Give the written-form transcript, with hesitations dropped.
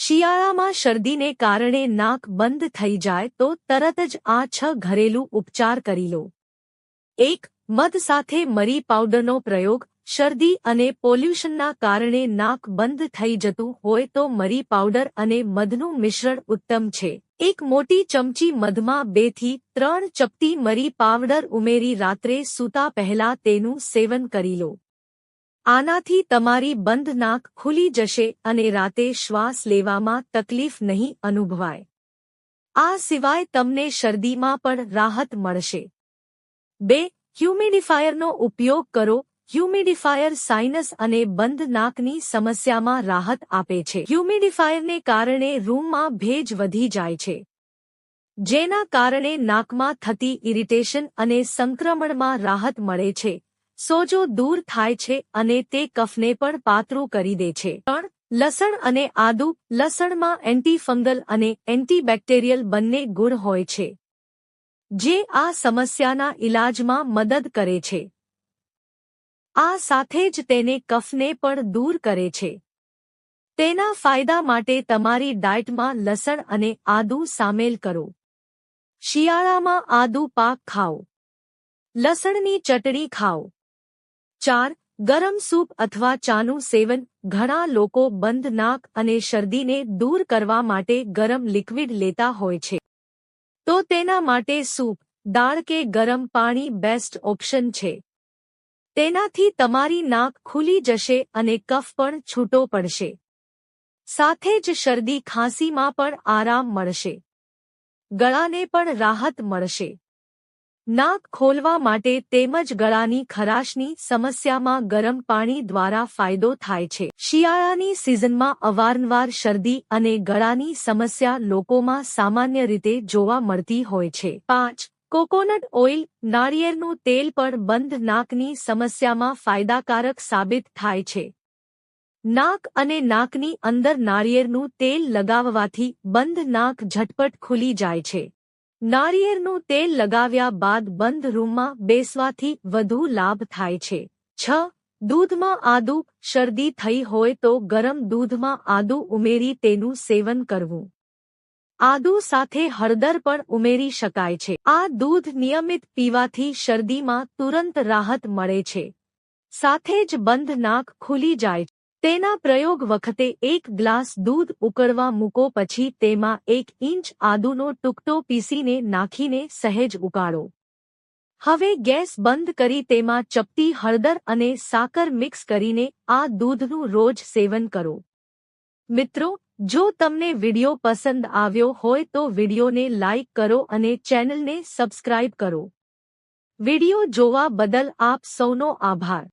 શિયાળામાં શરદીને કારણે નાક બંધ થઈ જાય તો તરત જ આ 6 ઘરેલું ઉપચાર કરી લો। 1. મધ સાથે મરી પાવડરનો પ્રયોગ। શરદી અને પોલ્યુશનના કારણે નાક બંધ થઈ જતું હોય તો મરી પાવડર અને મધનું મિશ્રણ ઉત્તમ છે। એક મોટી ચમચી મધમાં 2 થી 3 ચપટી મરી પાવડર ઉમેરી રાત્રે સૂતા પહેલા તેનું સેવન કરી લો। આનાથી તમારી બંધ નાક ખુલી જશે અને રાતે શ્વાસ લેવામાં તકલીફ નહીં અનુભવાય। આ સિવાય તમને શરદીમાં પણ રાહત મળશે। 2. હ્યુમિડિફાયરનો ઉપયોગ કરો। હ્યુમિડિફાયર સાઇનસ અને બંધ નાકની સમસ્યામાં રાહત આપે છે। હ્યુમિડિફાયરને કારણે રૂમમાં ભેજ વધી જાય છે, જેના કારણે નાકમાં થતી ઇરિટેશન અને સંક્રમણમાં રાહત મળે છે, સોજો દૂર થાય છે અને તે કફને પણ પાતળું કરી દે છે। 3. લસણ અને આદુ। લસણમાં એન્ટીફંગલ અને એન્ટીબેક્ટેરિયલ બંને ગુણ હોય છે, જે આ સમસ્યાના ઇલાજમાં મદદ કરે છે। આ સાથે જ તેને કફને પણ દૂર કરે છે। તેના ફાયદા માટે તમારી ડાયટમાં લસણ અને આદુ સામેલ કરો। શિયાળામાં આદુ પાક ખાઓ, લસણની ચટણી ખાઓ। 4. ગરમ સૂપ અથવા ચાનું સેવન। ઘણા લોકો બંધ નાક અને શરદીને દૂર કરવા માટે ગરમ લિક્વિડ લેતા હોય છે, તો તેના માટે સૂપ, દાળ કે ગરમ પાણી બેસ્ટ ઓપ્શન છે। તેનાથી તમારી નાક ખુલી જશે અને કફ પણ છૂટો પડશે, સાથે જ શરદી ખાંસીમાં પણ આરામ મળશે, ગળાને પણ રાહત મળશે। નાક ખોલવા માટે તેમજ ગળાની ખરાશની સમસ્યામાં ગરમ પાણી દ્વારા ફાયદો થાય છે। શિયાળાની સિઝનમાં અવારનવાર શરદી અને ગળાની સમસ્યા લોકોમાં સામાન્ય રીતે જોવા મળતી હોય છે। 5. Coconut oil. નાળિયેરનું તેલ પણ બંધ નાકની સમસ્યામાં ફાયદાકારક સાબિત થાય છે। નાક અને નાકની અંદર નાળિયેરનું તેલ લગાવવાથી બંધ નાક ઝટપટ ખુલી જાય છે। નાળિયેરનું તેલ લગાવ્યા બાદ બંધ રૂમમાં બેસવાથી વધુ લાભ થાય છે। 6. દૂધમાં આદુ। શરદી થઈ હોય તો ગરમ દૂધમાં આદુ ઉમેરી તેનું સેવન કરવું। આદુ સાથે હળદર પણ ઉમેરી શકાય છે। આ દૂધ નિયમિત પીવાથી શરદીમાં તુરંત રાહત મળે છે, સાથે જ બંધ નાક ખુલી જાય છે। તેના પ્રયોગ વખતે 1 ગ્લાસ દૂધ ઉકળવા મૂકો, પછી તેમાં 1 ઇંચ આદુનો ટુકડો પીસીને નાખીને સહેજ ઉકાળો। હવે ગેસ બંધ કરી તેમાં ચપટી હળદર અને સાકર મિક્સ કરીને આ દૂધનું રોજ સેવન કરો। મિત્રો, જો તમને વિડિયો પસંદ આવ્યો હોય તો વિડિયોને લાઇક કરો અને ચેનલને સબસ્ક્રાઇબ કરો। વિડિયો જોવા બદલ આપ સૌનો આભાર।